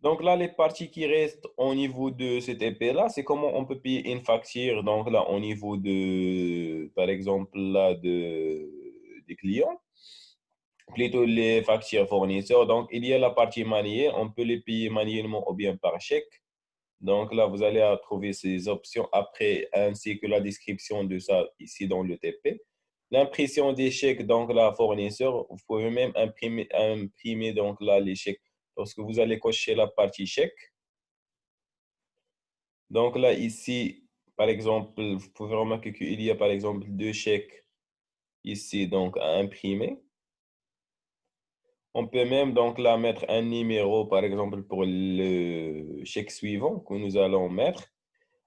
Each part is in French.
Donc là, les parties qui restent au niveau de cet épée-là, c'est comment on peut payer une facture. Donc là, au niveau de, par exemple, là, des clients, plutôt les factures fournisseurs. Donc, il y a la partie manuelle, on peut les payer manuellement ou bien par chèque. Donc là, vous allez trouver ces options après, ainsi que la description de ça ici dans le TP. L'impression des chèques, donc là, fournisseur, vous pouvez même imprimer donc là les chèques lorsque vous allez cocher la partie chèque. Donc là, ici, par exemple, vous pouvez remarquer qu'il y a par exemple deux chèques ici donc à imprimer. On peut même donc là mettre un numéro, par exemple, pour le chèque suivant que nous allons mettre.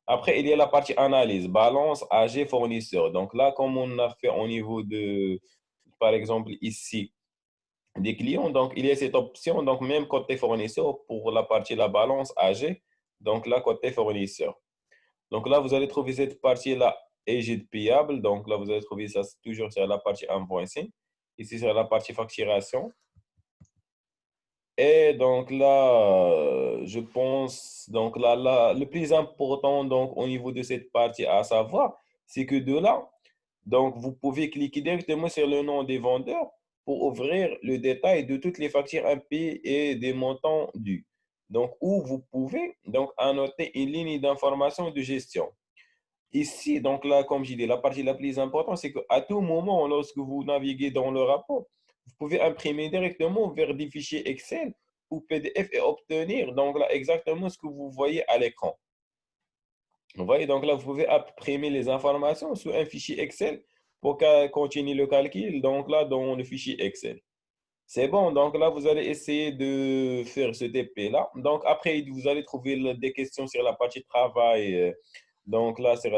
Après, il y a la partie analyse, balance, AG, fournisseur. Donc là, comme on a fait au niveau de, par exemple, ici, des clients, donc il y a cette option, donc même côté fournisseur pour la partie la balance AG, donc là, côté fournisseur. Donc là, vous allez trouver cette partie-là, égide payable. Donc là, vous allez trouver ça toujours sur la partie invoicing. Ici, sur la partie facturation. Et donc là, je pense, donc là, le plus important donc, au niveau de cette partie à savoir, c'est que de là, donc vous pouvez cliquer directement sur le nom des vendeurs pour ouvrir le détail de toutes les factures impayées et des montants dus. Donc, où vous pouvez donc annoter une ligne d'information de gestion. Ici, donc là, comme j'ai dit, la partie la plus importante, c'est qu'à tout moment, lorsque vous naviguez dans le rapport, vous pouvez imprimer directement vers des fichiers Excel ou PDF et obtenir donc là exactement ce que vous voyez à l'écran. Vous voyez, donc là, vous pouvez imprimer les informations sur un fichier Excel pour continuer le calcul, donc là, dans le fichier Excel. C'est bon, donc là, vous allez essayer de faire ce TP-là. Donc après, vous allez trouver des questions sur la partie travail. Donc là, c'est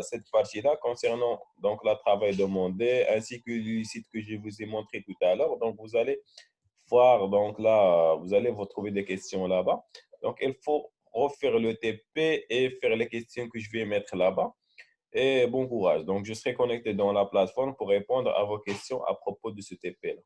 cette partie-là concernant donc le travail demandé, ainsi que le site que je vous ai montré tout à l'heure. Donc vous allez voir, donc là, vous allez vous trouver des questions là-bas. Donc il faut refaire le TP et faire les questions que je vais mettre là-bas. Et bon courage. Donc je serai connecté dans la plateforme pour répondre à vos questions à propos de ce TP-là.